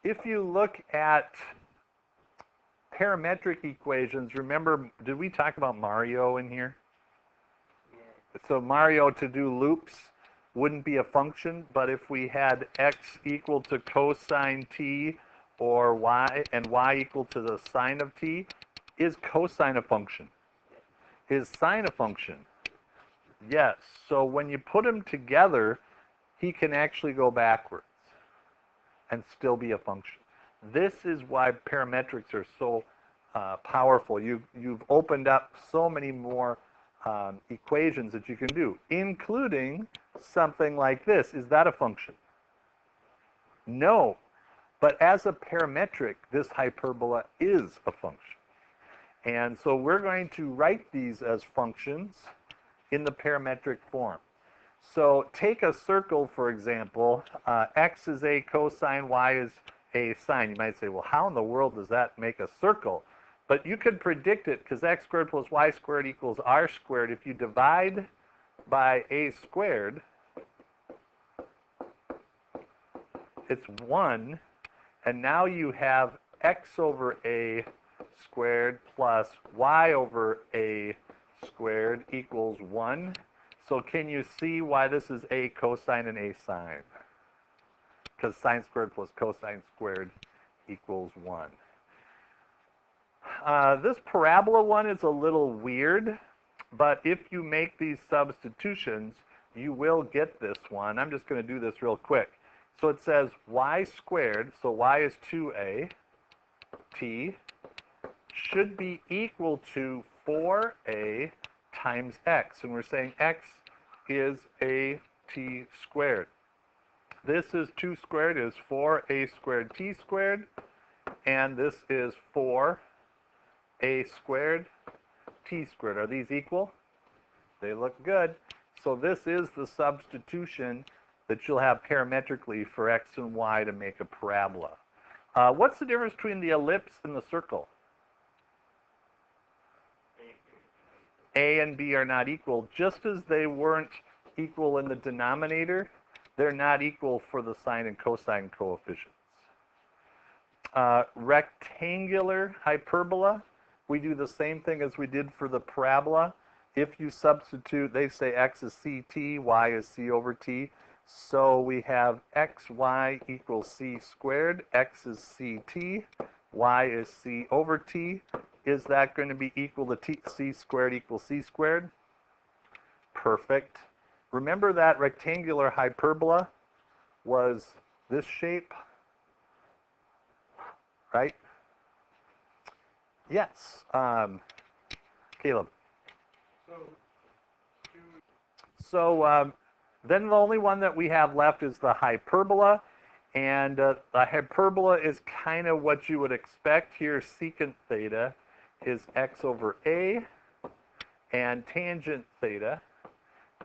if you look at parametric equations, remember, did we talk about Mario in here? Yeah. So Mario, to do loops, wouldn't be a function, but if we had x equal to cosine t or y, and y equal to the sine of t, is cosine a function? Is sine a function? Yes. So when you put them together, he can actually go backwards and still be a function. This is why parametrics are so powerful. You've opened up so many more equations that you can do, including something like this. Is that a function? No. But as a parametric, this hyperbola is a function. And so we're going to write these as functions in the parametric form. So take a circle, for example. X is a cosine, y is a sine. You might say, well, how in the world does that make a circle? But you could predict it, because x squared plus y squared equals r squared. If you divide by a squared, it's 1. And now you have x over a squared plus y over a squared equals 1. So can you see why this is a cosine and a sine? Because sine squared plus cosine squared equals 1. This parabola one is a little weird, but if you make these substitutions, you will get this one. I'm just going to do this real quick. So it says y squared, so y is 2a, t, should be equal to 4a times x. And we're saying x is a t squared. This is 2 squared is 4a squared t squared. And this is 4a squared t squared. Are these equal? They look good. So this is the substitution that you'll have parametrically for x and y to make a parabola. What's the difference between the ellipse and the circle? A and B are not equal. Just as they weren't equal in the denominator, they're not equal for the sine and cosine coefficients. Rectangular hyperbola, we do the same thing as we did for the parabola. If you substitute, they say x is ct, y is c over t. So we have xy equals c squared, x is ct, y is c over t. Is that going to be equal to c squared equals c squared? Perfect. Remember that rectangular hyperbola was this shape, right? Yes. Caleb. So then the only one that we have left is the hyperbola. And the hyperbola is kind of what you would expect here. Secant theta is x over a, and tangent theta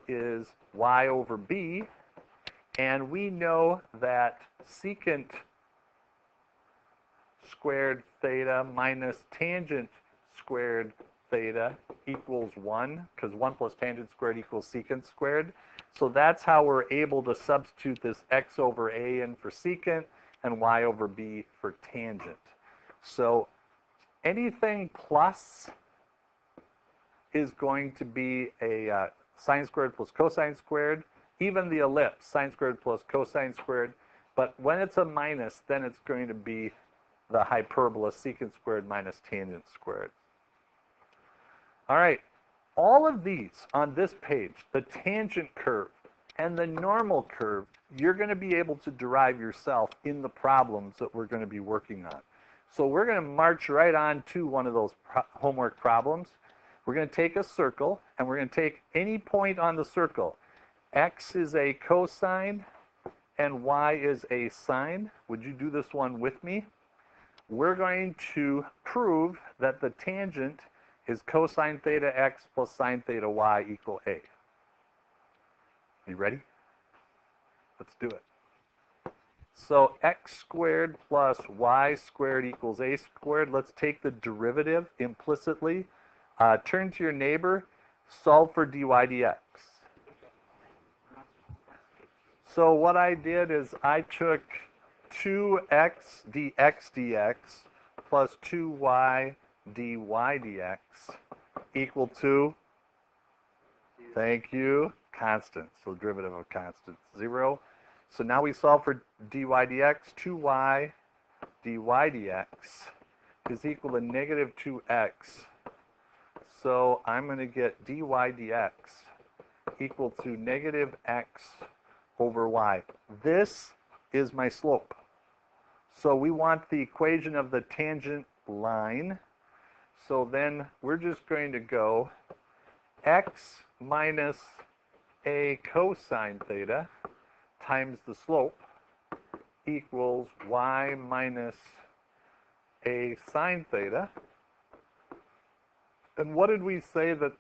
is y over b. And we know that secant squared theta minus tangent squared theta equals 1, because 1 plus tangent squared equals secant squared. So that's how we're able to substitute this x over a in for secant and y over b for tangent. So anything plus is going to be a sine squared plus cosine squared. Even the ellipse, sine squared plus cosine squared. But when it's a minus, then it's going to be the hyperbola secant squared minus tangent squared. All right, all of these on this page, the tangent curve and the normal curve, you're going to be able to derive yourself in the problems that we're going to be working on. So we're going to march right on to one of those homework problems. We're going to take a circle, and we're going to take any point on the circle. X is a cosine, and y is a sine. Would you do this one with me? We're going to prove that the tangent is cosine theta x plus sine theta y equal a. You ready? Let's do it. So x squared plus y squared equals a squared. Let's take the derivative implicitly. Turn to your neighbor, solve for dy dx. So what I did is I took 2x dx dx plus 2y dy dx equal to, thank you, constant. So derivative of constant, 0. So now we solve for dy dx. 2y dy dx is equal to negative 2x. So I'm going to get dy dx equal to negative x over y. This is my slope. So we want the equation of the tangent line. So then we're just going to go x minus a cosine theta times the slope equals y minus a sine theta. And what did we say that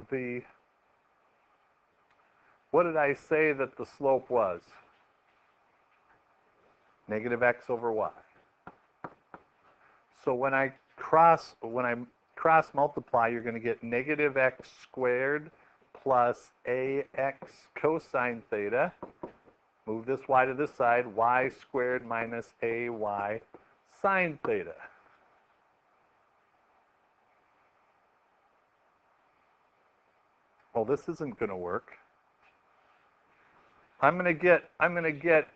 what did I say that the slope was? Negative x over y. So when I cross multiply, you're going to get negative x squared plus ax cosine theta. Move this y to this side, y squared minus ay sine theta. Well, this isn't going to work. I'm going to get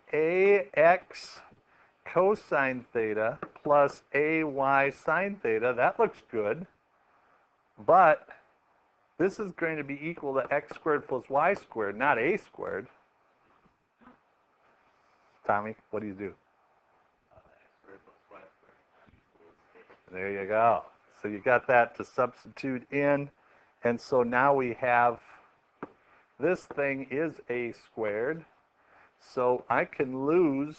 ax cosine theta plus ay sine theta. That looks good. But this is going to be equal to x squared plus y squared, not a squared. Tommy, what do you do? There you go. So you got that to substitute in. And so now we have, this thing is a squared. So I can lose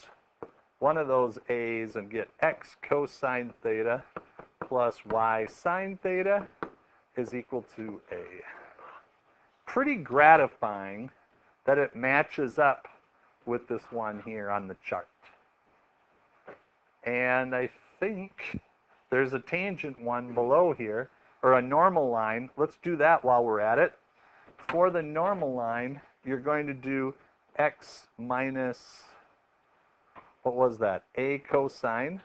one of those a's and get x cosine theta plus y sine theta is equal to a. Pretty gratifying that it matches up with this one here on the chart. And I think there's a tangent one below here, or a normal line. Let's do that while we're at it. For the normal line, you're going to do x minus, what was that? A cosine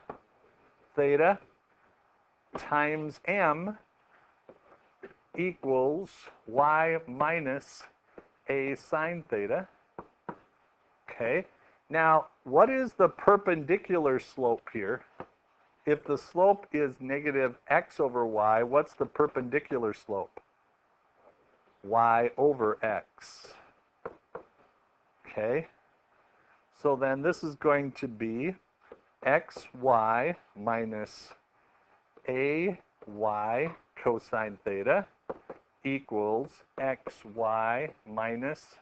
theta times m equals y minus a sine theta. Okay. Now, what is the perpendicular slope here? If the slope is negative x over y, what's the perpendicular slope? Y over x. Okay. So then this is going to be xy minus ay cosine theta equals xy minus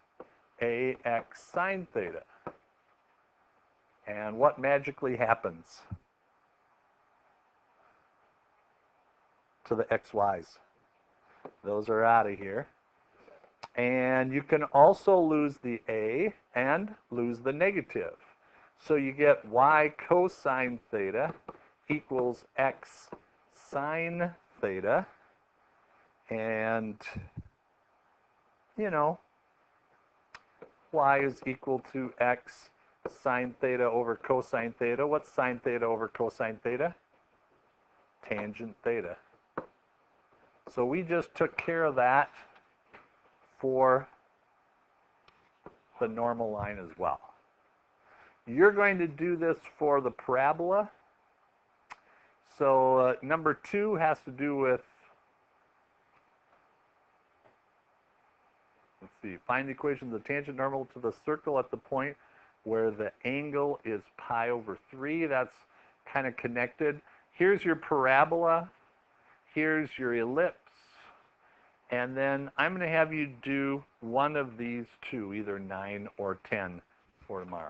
ax sine theta. And what magically happens to the xy's? Those are out of here. And you can also lose the a and lose the negative. So you get y cosine theta equals x sine theta. And, you know, y is equal to x sine theta over cosine theta. What's sine theta over cosine theta? Tangent theta. So we just took care of that for the normal line as well. You're going to do this for the parabola. So number 2 has to do with, let's see, find the equation of the tangent normal to the circle at the point where the angle is pi over 3. That's kind of connected. Here's your parabola. Here's your ellipse. And then I'm going to have you do one of these two, either 9 or 10 for tomorrow.